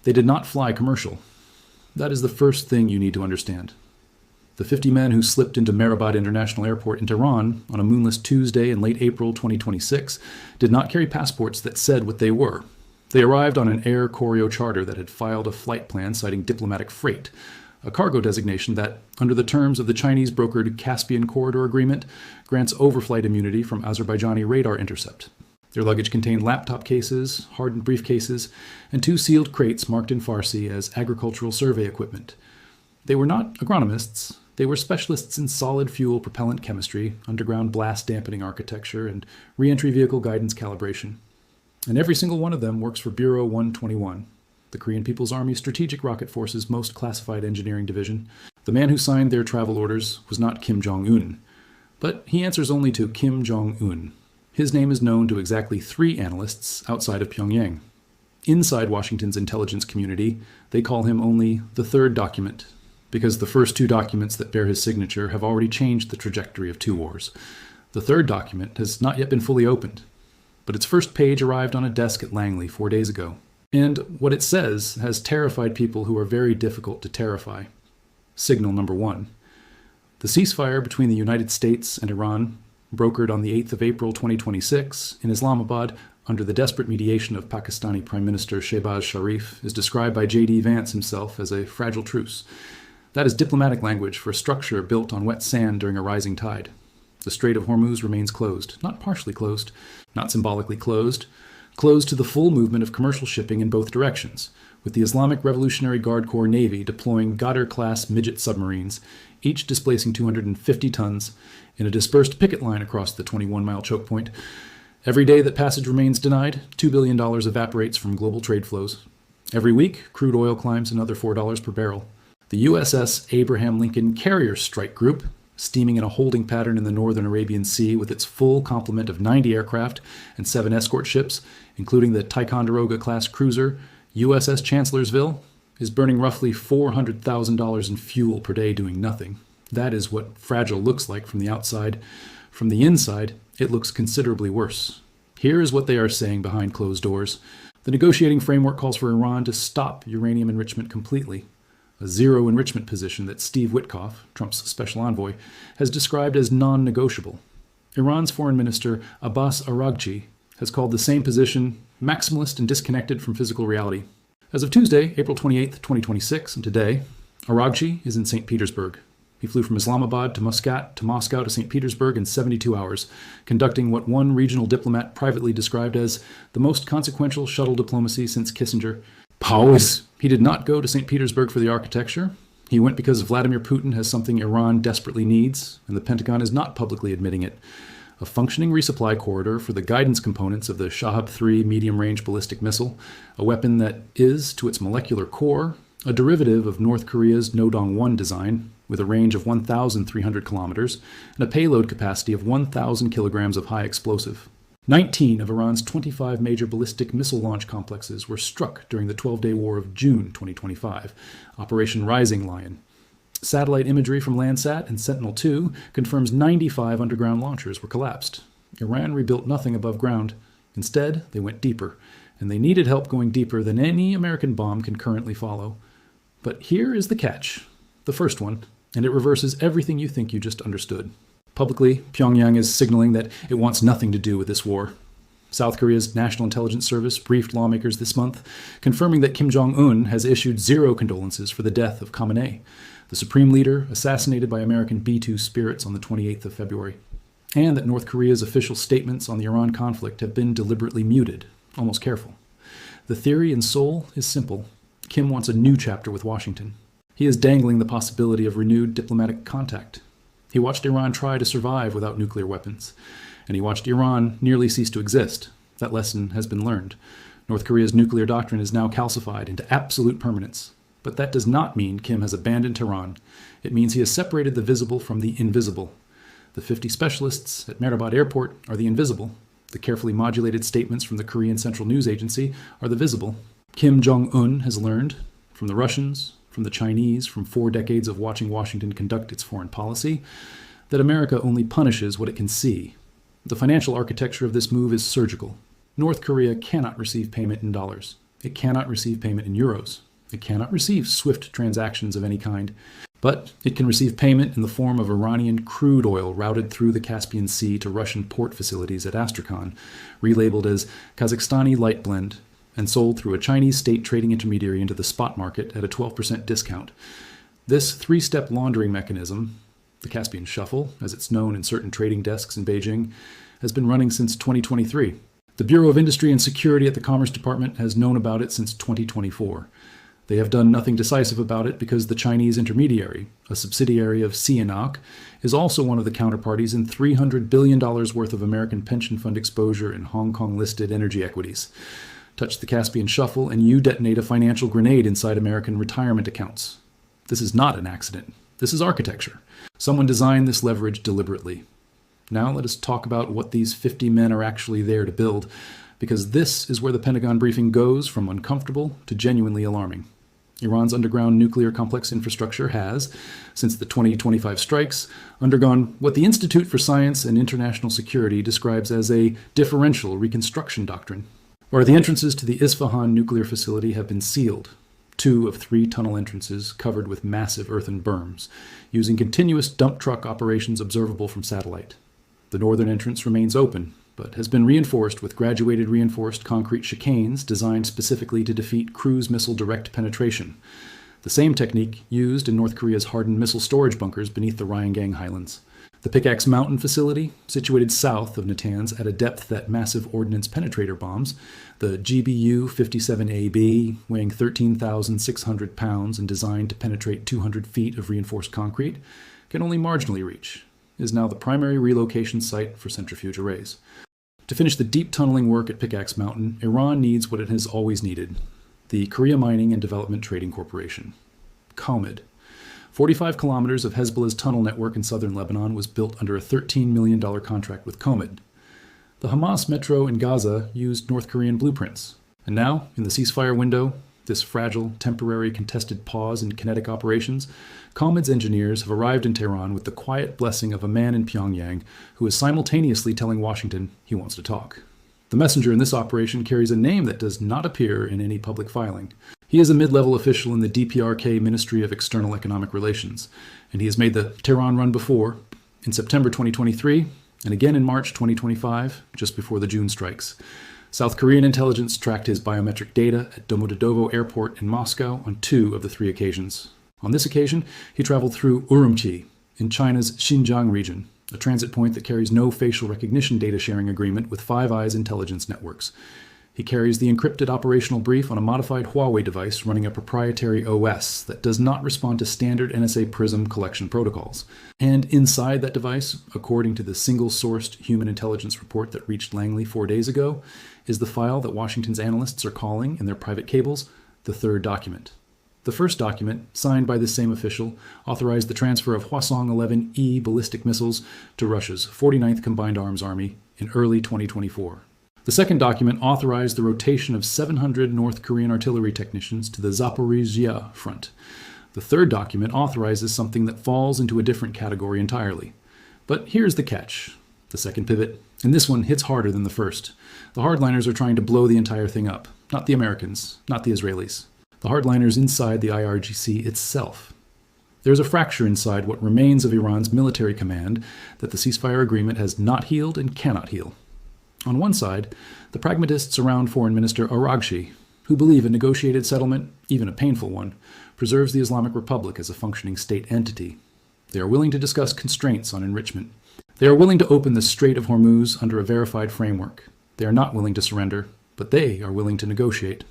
They did not fly commercial. That is the first thing you need to understand. The 50 men who slipped into Mehrabad International Airport in Tehran on a moonless Tuesday in late April 2026 did not carry passports that said what they were. They arrived on an Air Koryo charter that had filed a flight plan citing diplomatic freight, a cargo designation that, under the terms of the Chinese-brokered Caspian Corridor Agreement, grants overflight immunity from Azerbaijani radar intercept. Their luggage contained laptop cases, hardened briefcases, and 2 sealed crates marked in Farsi as agricultural survey equipment. They were not agronomists. They were specialists in solid fuel propellant chemistry, underground blast dampening architecture, and re-entry vehicle guidance calibration. And every single one of them works for Bureau 121, the Korean People's Army Strategic Rocket Force's most classified engineering division. The man who signed their travel orders was not Kim Jong-un, but he answers only to Kim Jong-un. His name is known to exactly 3 analysts outside of Pyongyang. Inside Washington's intelligence community, they call him only the third document, because the first 2 documents that bear his signature have already changed the trajectory of 2 wars. The third document has not yet been fully opened, but its first page arrived on a desk at Langley 4 days ago. And what it says has terrified people who are very difficult to terrify. Signal number 1. The ceasefire between the United States and Iran, brokered on the 8th of April 2026 in Islamabad under the desperate mediation of Pakistani Prime Minister Shehbaz Sharif, is described by J.D. Vance himself as a fragile truce. That is diplomatic language for a structure built on wet sand during a rising tide. The Strait of Hormuz remains closed, not partially closed, not symbolically closed to the full movement of commercial shipping in both directions, with the Islamic Revolutionary Guard Corps Navy deploying Ghadir-class midget submarines, each displacing 250 tons, in a dispersed picket line across the 21-mile choke point. Every day that passage remains denied, $2 billion evaporates from global trade flows. Every week, crude oil climbs another $4 per barrel. The USS Abraham Lincoln Carrier Strike Group, steaming in a holding pattern in the northern Arabian Sea with its full complement of 90 aircraft and 7 escort ships, including the Ticonderoga-class cruiser USS Chancellorsville, is burning roughly $400,000 in fuel per day doing nothing. That is what fragile looks like from the outside. From the inside, it looks considerably worse. Here is what they are saying behind closed doors. The negotiating framework calls for Iran to stop uranium enrichment completely, a zero enrichment position that Steve Witkoff, Trump's special envoy, has described as non-negotiable. Iran's foreign minister Abbas Araghchi has called the same position maximalist and disconnected from physical reality. As of Tuesday, April 28, 2026, and today, Araghchi is in St. Petersburg. He flew from Islamabad to Muscat to Moscow to St. Petersburg in 72 hours, conducting what one regional diplomat privately described as the most consequential shuttle diplomacy since Kissinger. He did not go to St. Petersburg for the architecture. He went because Vladimir Putin has something Iran desperately needs, and the Pentagon is not publicly admitting it: a functioning resupply corridor for the guidance components of the Shahab-3 medium-range ballistic missile, a weapon that is, to its molecular core, a derivative of North Korea's Nodong-1 design, with a range of 1,300 kilometers and a payload capacity of 1,000 kilograms of high explosive. 19 of Iran's 25 major ballistic missile launch complexes were struck during the 12-day war of June 2025, Operation Rising Lion. Satellite imagery from Landsat and Sentinel-2 confirms 95 underground launchers were collapsed. Iran rebuilt nothing above ground. Instead, they went deeper, and they needed help going deeper than any American bomb can currently follow. But here is the catch, the first one, and it reverses everything you think you just understood. Publicly, Pyongyang is signaling that it wants nothing to do with this war. South Korea's National Intelligence Service briefed lawmakers this month, confirming that Kim Jong-un has issued 0 condolences for the death of Khamenei, the supreme leader assassinated by American B-2 Spirits on the 28th of February, and that North Korea's official statements on the Iran conflict have been deliberately muted, almost careful. The theory in Seoul is simple. Kim wants a new chapter with Washington. He is dangling the possibility of renewed diplomatic contact. He watched Iran try to survive without nuclear weapons, and he watched Iran nearly cease to exist. That lesson has been learned. North Korea's nuclear doctrine is now calcified into absolute permanence. But that does not mean Kim has abandoned Tehran. It means he has separated the visible from the invisible. The 50 specialists at Mehrabad Airport are the invisible. The carefully modulated statements from the Korean Central News Agency are the visible. Kim Jong-un has learned from the Russians, from the Chinese, from 4 decades of watching Washington conduct its foreign policy, that America only punishes what it can see. The financial architecture of this move is surgical. North Korea cannot receive payment in dollars. It cannot receive payment in euros. It cannot receive SWIFT transactions of any kind. But it can receive payment in the form of Iranian crude oil routed through the Caspian Sea to Russian port facilities at Astrakhan, relabeled as Kazakhstani light blend, and sold through a Chinese state trading intermediary into the spot market at a 12% discount. This three-step laundering mechanism, the Caspian Shuffle, as it's known in certain trading desks in Beijing, has been running since 2023. The Bureau of Industry and Security at the Commerce Department has known about it since 2024. They have done nothing decisive about it because the Chinese intermediary, a subsidiary of CNOOC, is also one of the counterparties in $300 billion worth of American pension fund exposure in Hong Kong-listed energy equities. Touch the Caspian Shuffle and you detonate a financial grenade inside American retirement accounts. This is not an accident. This is architecture. Someone designed this leverage deliberately. Now let us talk about what these 50 men are actually there to build, because this is where the Pentagon briefing goes from uncomfortable to genuinely alarming. Iran's underground nuclear complex infrastructure has, since the 2025 strikes, undergone what the Institute for Science and International Security describes as a differential reconstruction doctrine, where the entrances to the Isfahan nuclear facility have been sealed, 2 of 3 tunnel entrances covered with massive earthen berms, using continuous dump truck operations observable from satellite. The northern entrance remains open, but has been reinforced with graduated reinforced concrete chicanes designed specifically to defeat cruise missile direct penetration, the same technique used in North Korea's hardened missile storage bunkers beneath the Ryanggang Highlands. The Pickaxe Mountain facility, situated south of Natanz at a depth that massive ordnance penetrator bombs, the GBU-57AB, weighing 13,600 pounds and designed to penetrate 200 feet of reinforced concrete, can only marginally reach, is now the primary relocation site for centrifuge arrays. To finish the deep tunneling work at Pickaxe Mountain, Iran needs what it has always needed: the Korea Mining and Development Trading Corporation, COMID. 45 kilometers of Hezbollah's tunnel network in southern Lebanon was built under a $13 million contract with COMID. The Hamas metro in Gaza used North Korean blueprints. And now, in the ceasefire window, this fragile, temporary, contested pause in kinetic operations, COMID's engineers have arrived in Tehran with the quiet blessing of a man in Pyongyang who is simultaneously telling Washington he wants to talk. The messenger in this operation carries a name that does not appear in any public filing. He is a mid-level official in the DPRK Ministry of External Economic Relations, and he has made the Tehran run before, in September 2023, and again in March 2025, just before the June strikes. South Korean intelligence tracked his biometric data at Domodedovo Airport in Moscow on 2 of the 3 occasions. On this occasion, he traveled through Urumqi, in China's Xinjiang region, a transit point that carries no facial recognition data sharing agreement with Five Eyes intelligence networks. He carries the encrypted operational brief on a modified Huawei device running a proprietary OS that does not respond to standard NSA PRISM collection protocols. And inside that device, according to the single-sourced human intelligence report that reached Langley 4 days ago, is the file that Washington's analysts are calling, in their private cables, the third document. The first document, signed by this same official, authorized the transfer of Hwasong-11E ballistic missiles to Russia's 49th Combined Arms Army in early 2024. The second document authorized the rotation of 700 North Korean artillery technicians to the Zaporizhia front. The third document authorizes something that falls into a different category entirely. But here's the catch. The second pivot, and this one hits harder than the first. The hardliners are trying to blow the entire thing up. Not the Americans, not the Israelis. The hardliners inside the IRGC itself. There's a fracture inside what remains of Iran's military command that the ceasefire agreement has not healed and cannot heal. On one side, the pragmatists surround Foreign Minister Araghchi, who believe a negotiated settlement, even a painful one, preserves the Islamic Republic as a functioning state entity. They are willing to discuss constraints on enrichment. They are willing to open the Strait of Hormuz under a verified framework. They are not willing to surrender, but they are willing to negotiate.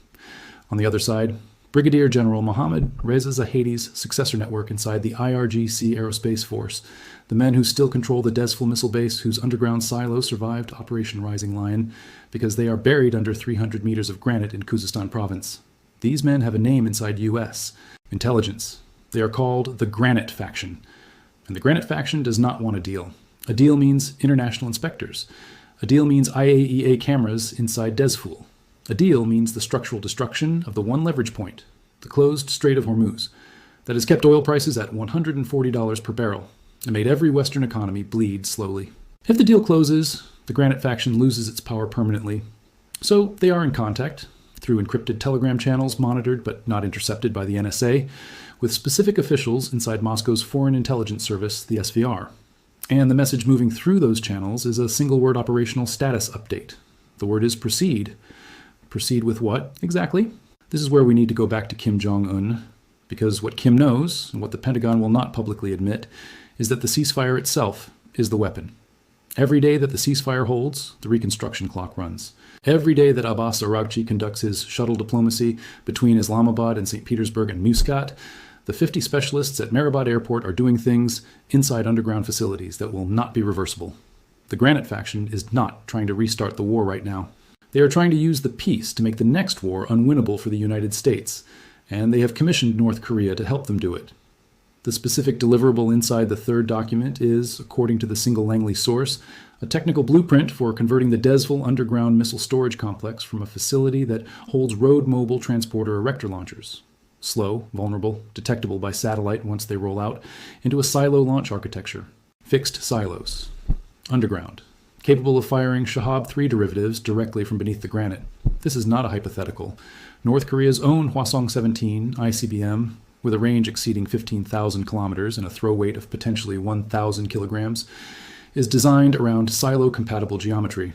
On the other side, Brigadier General Mohammad Reza Zahedy's successor network inside the IRGC Aerospace Force, the men who still control the Desful missile base whose underground silo survived Operation Rising Lion because they are buried under 300 meters of granite in Khuzestan province. These men have a name inside U.S. intelligence. They are called the Granite Faction. And the Granite Faction does not want a deal. A deal means international inspectors. A deal means IAEA cameras inside Desful. A deal means the structural destruction of the one leverage point, the closed Strait of Hormuz, that has kept oil prices at $140 per barrel and made every Western economy bleed slowly. If the deal closes, the Granite Faction loses its power permanently. So they are in contact, through encrypted telegram channels monitored but not intercepted by the NSA, with specific officials inside Moscow's Foreign Intelligence Service, the SVR. And the message moving through those channels is a single-word operational status update. The word is proceed. Proceed with what, exactly? This is where we need to go back to Kim Jong-un, because what Kim knows, and what the Pentagon will not publicly admit, is that the ceasefire itself is the weapon. Every day that the ceasefire holds, the reconstruction clock runs. Every day that Abbas Araghchi conducts his shuttle diplomacy between Islamabad and St. Petersburg and Muscat, the 50 specialists at Mehrabad Airport are doing things inside underground facilities that will not be reversible. The Granite faction is not trying to restart the war right now. They are trying to use the peace to make the next war unwinnable for the United States, and they have commissioned North Korea to help them do it. The specific deliverable inside the third document is, according to the single Langley source, a technical blueprint for converting the Desville underground missile storage complex from a facility that holds road-mobile transporter erector launchers, slow, vulnerable, detectable by satellite once they roll out, into a silo launch architecture. Fixed silos. Underground. Capable of firing Shahab 3 derivatives directly from beneath the granite. This is not a hypothetical. North Korea's own Hwasong-17 ICBM, with a range exceeding 15,000 kilometers and a throw weight of potentially 1,000 kilograms, is designed around silo-compatible geometry.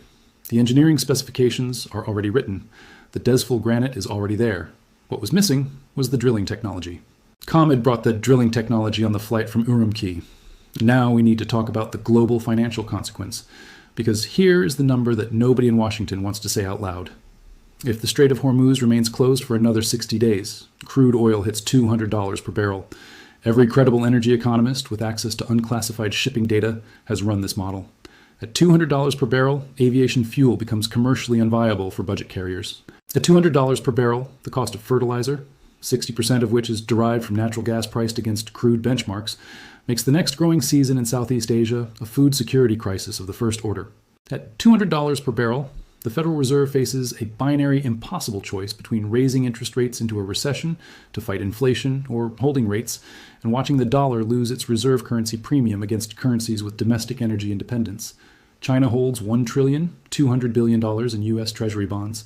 The engineering specifications are already written. The Desville granite is already there. What was missing was the drilling technology. Comet brought the drilling technology on the flight from Urumqi. Now we need to talk about the global financial consequence, because here is the number that nobody in Washington wants to say out loud. If the Strait of Hormuz remains closed for another 60 days, crude oil hits $200 per barrel. Every credible energy economist with access to unclassified shipping data has run this model. At $200 per barrel, aviation fuel becomes commercially unviable for budget carriers. At $200 per barrel, the cost of fertilizer, 60% of which is derived from natural gas priced against crude benchmarks, makes the next growing season in Southeast Asia a food security crisis of the first order. At $200 per barrel, the Federal Reserve faces a binary impossible choice between raising interest rates into a recession to fight inflation or holding rates and watching the dollar lose its reserve currency premium against currencies with domestic energy independence. China holds $1,200 billion in U.S. Treasury bonds.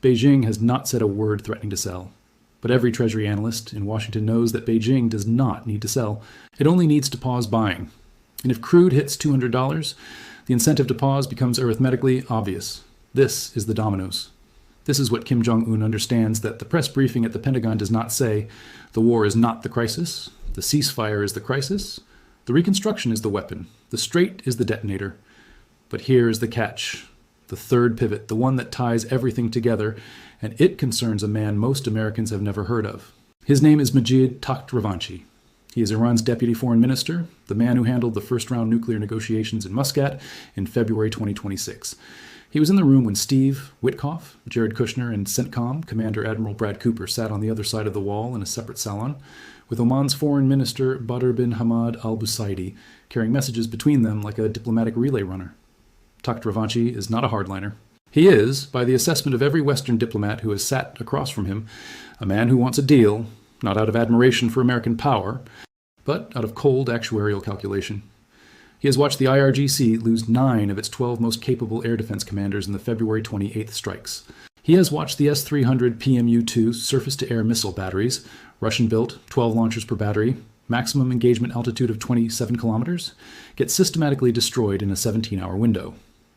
Beijing has not said a word threatening to sell. But every Treasury analyst in Washington knows that Beijing does not need to sell. It only needs to pause buying. And if crude hits $200, the incentive to pause becomes arithmetically obvious. This is the dominoes. This is what Kim Jong-un understands that the press briefing at the Pentagon does not say. The war is not the crisis. The ceasefire is the crisis. The reconstruction is the weapon. The strait is the detonator. But here is the catch. The third pivot, the one that ties everything together, and it concerns a man most Americans have never heard of. His name is Majid Takhtravanchi. He is Iran's deputy foreign minister, the man who handled the first-round nuclear negotiations in Muscat in February 2026. He was in the room when Steve Witkoff, Jared Kushner, and CENTCOM Commander Admiral Brad Cooper sat on the other side of the wall in a separate salon, with Oman's foreign minister Badr bin Hamad al-Busaidi carrying messages between them like a diplomatic relay runner. Takhtravanchi is not a hardliner. He is, by the assessment of every Western diplomat who has sat across from him, a man who wants a deal, not out of admiration for American power, but out of cold actuarial calculation. He has watched the IRGC lose 9 of its 12 most capable air defense commanders in the February 28th strikes. He has watched the S-300 PMU-2 surface-to-air missile batteries, Russian-built, 12 launchers per battery, maximum engagement altitude of 27 kilometers, get systematically destroyed in a 17-hour window.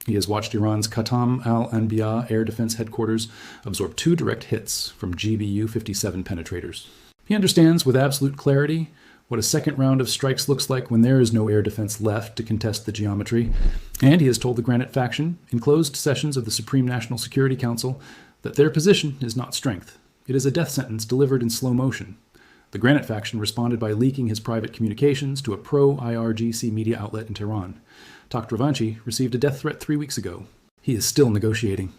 He has watched Iran's Khatam al-Anbiya Air Defense Headquarters absorb 2 direct hits from GBU-57 penetrators. He understands with absolute clarity what a second round of strikes looks like when there is no air defense left to contest the geometry, and he has told the Granite faction, in closed sessions of the Supreme National Security Council, that their position is not strength. It is a death sentence delivered in slow motion. The Granite faction responded by leaking his private communications to a pro-IRGC media outlet in Tehran. Takhtravanchi received a death threat 3 weeks ago. He is still negotiating.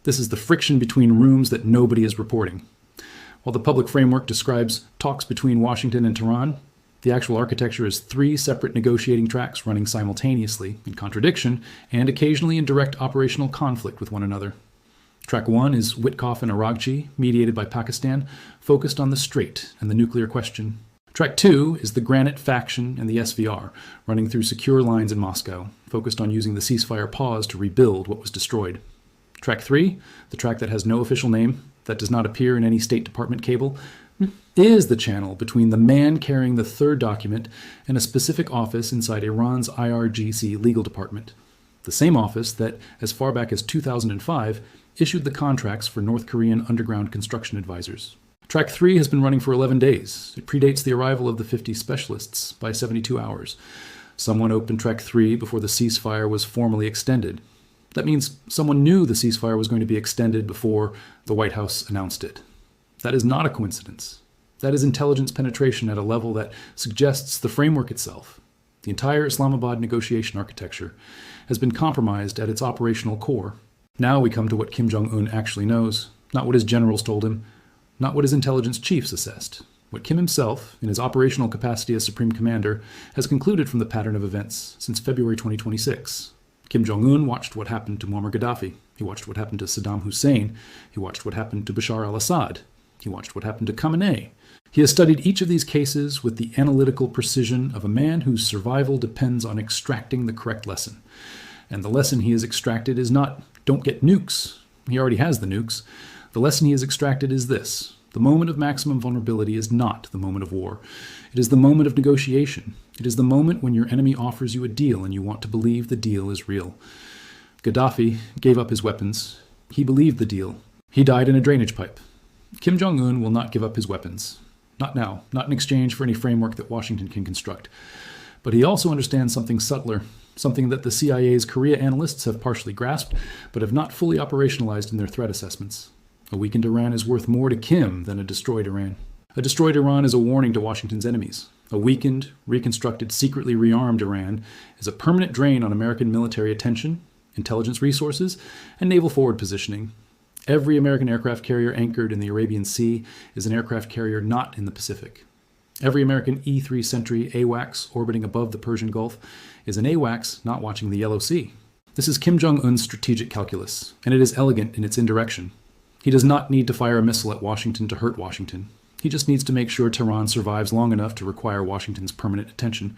This is the friction between rooms that nobody is reporting. While the public framework describes talks between Washington and Tehran, the actual architecture is 3 separate negotiating tracks running simultaneously, in contradiction, and occasionally in direct operational conflict with one another. Track 1 is Witkoff and Araghchi, mediated by Pakistan, focused on the strait and the nuclear question. Track 2 is the Granite faction and the SVR, running through secure lines in Moscow, focused on using the ceasefire pause to rebuild what was destroyed. Track 3, the track that has no official name, that does not appear in any State Department cable is the channel between the man carrying the third document and a specific office inside Iran's IRGC legal department. The same office that, as far back as 2005, issued the contracts for North Korean underground construction advisors. Track 3 has been running for 11 days. It predates the arrival of the 50 specialists by 72 hours. Someone opened Track 3 before the ceasefire was formally extended. That means someone knew the ceasefire was going to be extended before the White House announced it. That is not a coincidence. That is intelligence penetration at a level that suggests the framework itself, the entire Islamabad negotiation architecture, has been compromised at its operational core. Now we come to what Kim Jong-un actually knows, not what his generals told him, not what his intelligence chiefs assessed. What Kim himself, in his operational capacity as Supreme Commander, has concluded from the pattern of events since February 2026. Kim Jong-un watched what happened to Muammar Gaddafi. He watched what happened to Saddam Hussein. He watched what happened to Bashar al-Assad. He watched what happened to Khamenei. He has studied each of these cases with the analytical precision of a man whose survival depends on extracting the correct lesson. And the lesson he has extracted is not, don't get nukes. He already has the nukes. The lesson he has extracted is this. The moment of maximum vulnerability is not the moment of war. It is the moment of negotiation. It is the moment when your enemy offers you a deal and you want to believe the deal is real. Gaddafi gave up his weapons. He believed the deal. He died in a drainage pipe. Kim Jong-un will not give up his weapons. Not now, not in exchange for any framework that Washington can construct. But he also understands something subtler, something that the CIA's Korea analysts have partially grasped, but have not fully operationalized in their threat assessments. A weakened Iran is worth more to Kim than a destroyed Iran. A destroyed Iran is a warning to Washington's enemies. A weakened, reconstructed, secretly rearmed Iran is a permanent drain on American military attention, intelligence resources, and naval forward positioning. Every American aircraft carrier anchored in the Arabian Sea is an aircraft carrier not in the Pacific. Every American E-3 Sentry AWACS orbiting above the Persian Gulf is an AWACS not watching the Yellow Sea. This is Kim Jong-un's strategic calculus, and it is elegant in its indirection. He does not need to fire a missile at Washington to hurt Washington. He just needs to make sure Tehran survives long enough to require Washington's permanent attention.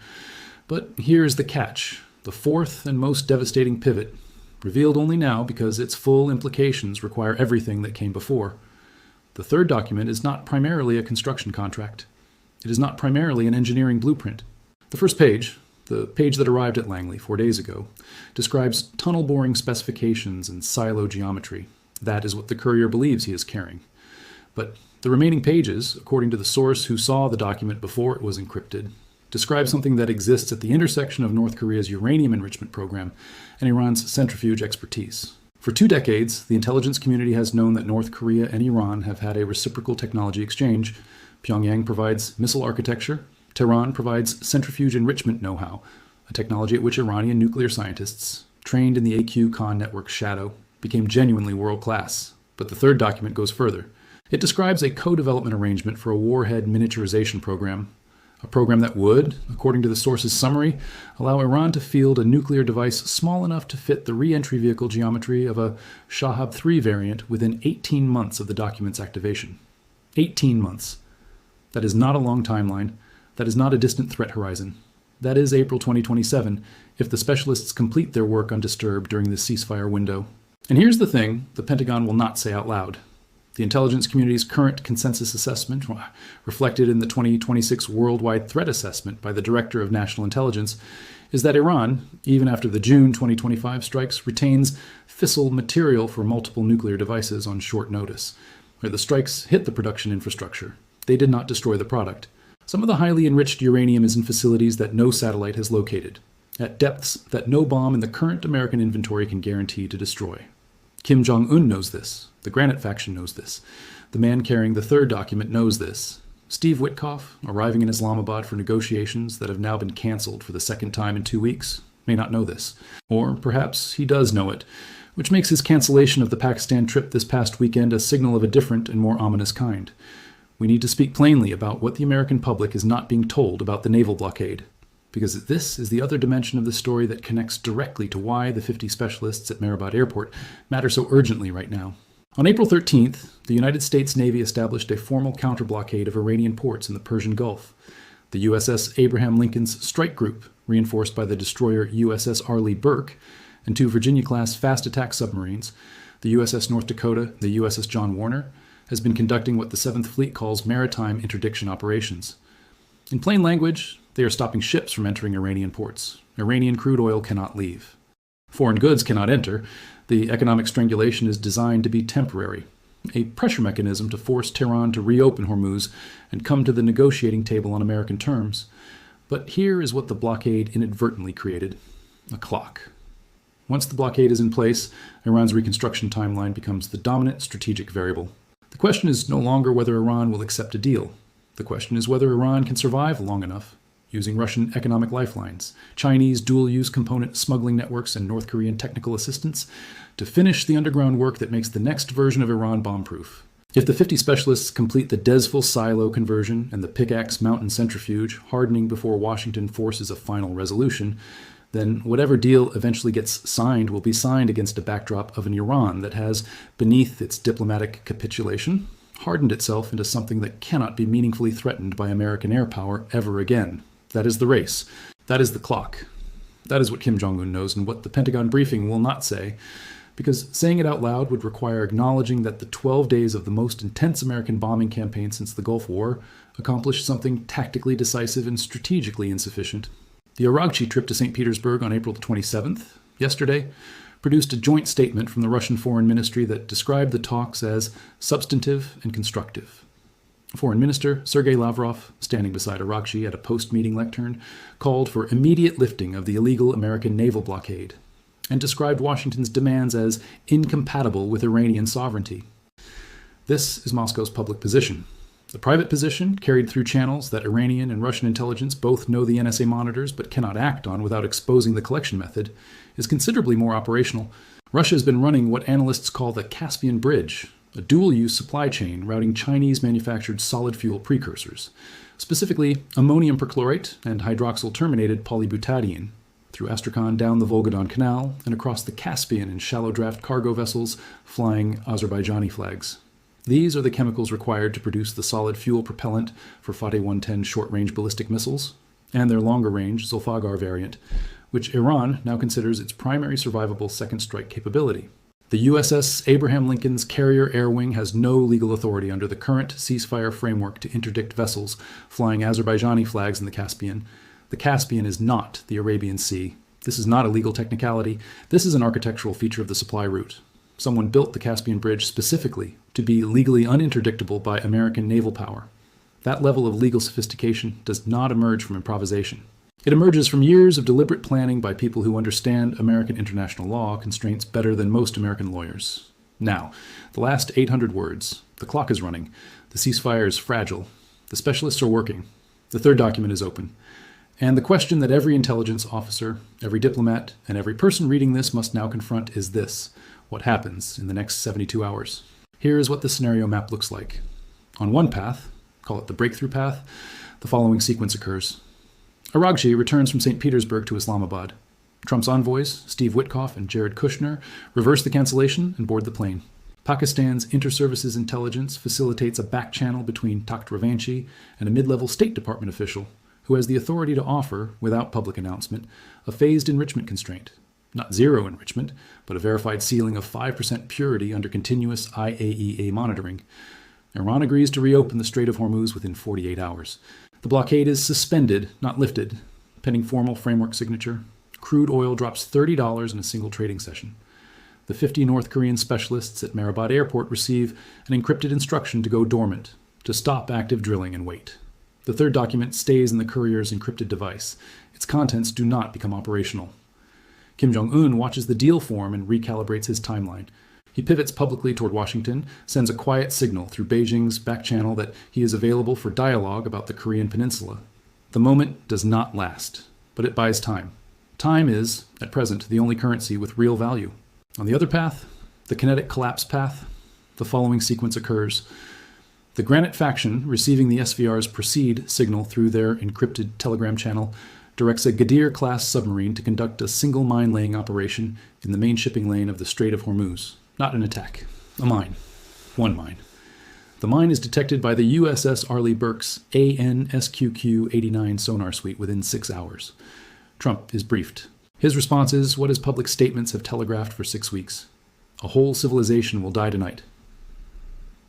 But here's the catch, the fourth and most devastating pivot, revealed only now because its full implications require everything that came before. The third document is not primarily a construction contract. It is not primarily an engineering blueprint. The first page, the page that arrived at Langley 4 days ago, describes tunnel boring specifications and silo geometry. That is what the courier believes he is carrying. But the remaining pages, according to the source who saw the document before it was encrypted, describe something that exists at the intersection of North Korea's uranium enrichment program and Iran's centrifuge expertise. For 2 decades, the intelligence community has known that North Korea and Iran have had a reciprocal technology exchange. Pyongyang provides missile architecture. Tehran provides centrifuge enrichment know-how, a technology at which Iranian nuclear scientists, trained in the AQ-Khan network's shadow, became genuinely world-class. But the third document goes further. It describes a co-development arrangement for a warhead miniaturization program, a program that would, according to the source's summary, allow Iran to field a nuclear device small enough to fit the re-entry vehicle geometry of a Shahab-3 variant within 18 months of the document's activation. 18 months. That is not a long timeline. That is not a distant threat horizon. That is April 2027, if the specialists complete their work undisturbed during the ceasefire window. And here's the thing the Pentagon will not say out loud. The intelligence community's current consensus assessment, reflected in the 2026 Worldwide Threat Assessment by the Director of National Intelligence, is that Iran, even after the June 2025 strikes, retains fissile material for multiple nuclear devices on short notice. Where the strikes hit the production infrastructure, they did not destroy the product. Some of the highly enriched uranium is in facilities that no satellite has located, at depths that no bomb in the current American inventory can guarantee to destroy. Kim Jong-un knows this. The Granite faction knows this. The man carrying the third document knows this. Steve Witkoff, arriving in Islamabad for negotiations that have now been canceled for the second time in 2 weeks, may not know this. Or perhaps he does know it, which makes his cancellation of the Pakistan trip this past weekend a signal of a different and more ominous kind. We need to speak plainly about what the American public is not being told about the naval blockade, because this is the other dimension of the story that connects directly to why the 50 specialists at Mehrabad Airport matter so urgently right now. On April 13th, the United States Navy established a formal counter-blockade of Iranian ports in the Persian Gulf. The USS Abraham Lincoln's strike group, reinforced by the destroyer USS Arleigh Burke, and 2 Virginia-class fast-attack submarines, the USS North Dakota, the USS John Warner, has been conducting what the 7th Fleet calls maritime interdiction operations. In plain language, they are stopping ships from entering Iranian ports. Iranian crude oil cannot leave. Foreign goods cannot enter. The economic strangulation is designed to be temporary, a pressure mechanism to force Tehran to reopen Hormuz and come to the negotiating table on American terms. But here is what the blockade inadvertently created: a clock. Once the blockade is in place, Iran's reconstruction timeline becomes the dominant strategic variable. The question is no longer whether Iran will accept a deal. The question is whether Iran can survive long enough, using Russian economic lifelines, Chinese dual-use component smuggling networks, and North Korean technical assistance, to finish the underground work that makes the next version of Iran bomb-proof. If the 50 specialists complete the Desville silo conversion and the Pickaxe mountain centrifuge, hardening before Washington forces a final resolution, then whatever deal eventually gets signed will be signed against a backdrop of an Iran that has, beneath its diplomatic capitulation, hardened itself into something that cannot be meaningfully threatened by American air power ever again. That is the race. That is the clock. That is what Kim Jong-un knows and what the Pentagon briefing will not say, because saying it out loud would require acknowledging that the 12 days of the most intense American bombing campaign since the Gulf War accomplished something tactically decisive and strategically insufficient. The Aragchi trip to St. Petersburg on April 27th, yesterday, produced a joint statement from the Russian Foreign Ministry that described the talks as substantive and constructive. Foreign Minister Sergei Lavrov, standing beside Aragchi at a post-meeting lectern, called for immediate lifting of the illegal American naval blockade and described Washington's demands as incompatible with Iranian sovereignty. This is Moscow's public position. The private position, carried through channels that Iranian and Russian intelligence both know the NSA monitors but cannot act on without exposing the collection method, is considerably more operational. Russia has been running what analysts call the Caspian Bridge, a dual-use supply chain routing Chinese-manufactured solid fuel precursors, specifically ammonium perchlorate and hydroxyl-terminated polybutadiene, through Astrakhan down the Volga-Don Canal and across the Caspian in shallow-draft cargo vessels flying Azerbaijani flags. These are the chemicals required to produce the solid fuel propellant for Fateh 110 short-range ballistic missiles and their longer-range Zulfagar variant, which Iran now considers its primary survivable second strike capability. The USS Abraham Lincoln's Carrier Air Wing has no legal authority under the current ceasefire framework to interdict vessels flying Azerbaijani flags in the Caspian. The Caspian is not the Arabian Sea. This is not a legal technicality. This is an architectural feature of the supply route. Someone built the Caspian Bridge specifically to be legally uninterdictable by American naval power. That level of legal sophistication does not emerge from improvisation. It emerges from years of deliberate planning by people who understand American international law constraints better than most American lawyers. Now, the last 800 words. The clock is running. The ceasefire is fragile. The specialists are working. The third document is open. And the question that every intelligence officer, every diplomat, and every person reading this must now confront is this: what happens in the next 72 hours? Here is what the scenario map looks like. On one path, call it the breakthrough path, the following sequence occurs. Aragchi returns from St. Petersburg to Islamabad. Trump's envoys, Steve Witkoff and Jared Kushner, reverse the cancellation and board the plane. Pakistan's inter-services intelligence facilitates a back channel between Takht Ravanchi and a mid-level State Department official who has the authority to offer, without public announcement, a phased enrichment constraint. Not zero enrichment, but a verified ceiling of 5% purity under continuous IAEA monitoring. Iran agrees to reopen the Strait of Hormuz within 48 hours. The blockade is suspended, not lifted, pending formal framework signature. Crude oil drops $30 in a single trading session. The 50 North Korean specialists at Mehrabad Airport receive an encrypted instruction to go dormant, to stop active drilling and wait. The third document stays in the courier's encrypted device. Its contents do not become operational. Kim Jong-un watches the deal form and recalibrates his timeline. He pivots publicly toward Washington, sends a quiet signal through Beijing's back channel that he is available for dialogue about the Korean peninsula. The moment does not last, but it buys time. Time is, at present, the only currency with real value. On the other path, the kinetic collapse path, the following sequence occurs. The Granite faction, receiving the SVR's proceed signal through their encrypted telegram channel, directs a Ghadir-class submarine to conduct a single mine-laying operation in the main shipping lane of the Strait of Hormuz. Not an attack. A mine. One mine. The mine is detected by the USS Arleigh Burke's ANSQQ-89 sonar suite within 6 hours. Trump is briefed. His response is what his public statements have telegraphed for 6 weeks. A whole civilization will die tonight.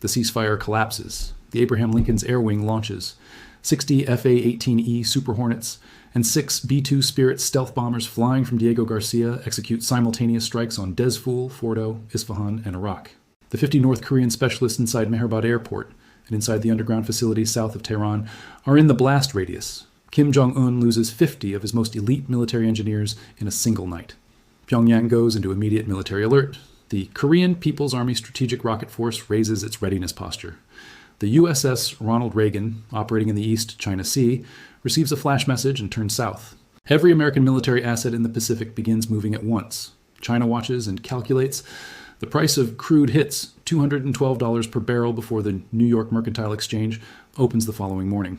The ceasefire collapses. The Abraham Lincoln's Air Wing launches. 60 FA-18E Super Hornets and 6 B-2 Spirit stealth bombers flying from Diego Garcia execute simultaneous strikes on Dezful, Fordo, Isfahan, and Iraq. The 50 North Korean specialists inside Mehrabad Airport and inside the underground facilities south of Tehran are in the blast radius. Kim Jong-un loses 50 of his most elite military engineers in a single night. Pyongyang goes into immediate military alert. The Korean People's Army Strategic Rocket Force raises its readiness posture. The USS Ronald Reagan, operating in the East China Sea, receives a flash message and turns south. Every American military asset in the Pacific begins moving at once. China watches and calculates. The price of crude hits $212 per barrel before the New York Mercantile Exchange opens the following morning.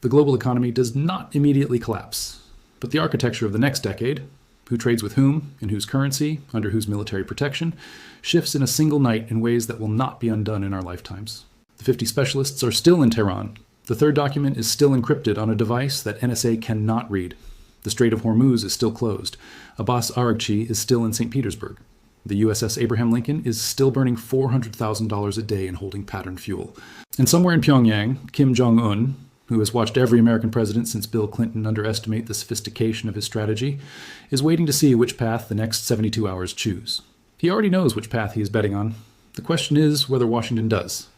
The global economy does not immediately collapse, but the architecture of the next decade, who trades with whom, in whose currency, under whose military protection, shifts in a single night in ways that will not be undone in our lifetimes. The 50 specialists are still in Tehran. The third document is still encrypted on a device that NSA cannot read. The Strait of Hormuz is still closed. Abbas Araghchi is still in St. Petersburg. The USS Abraham Lincoln is still burning $400,000 a day in holding pattern fuel. And somewhere in Pyongyang, Kim Jong-un, who has watched every American president since Bill Clinton underestimate the sophistication of his strategy, is waiting to see which path the next 72 hours choose. He already knows which path he is betting on. The question is whether Washington does.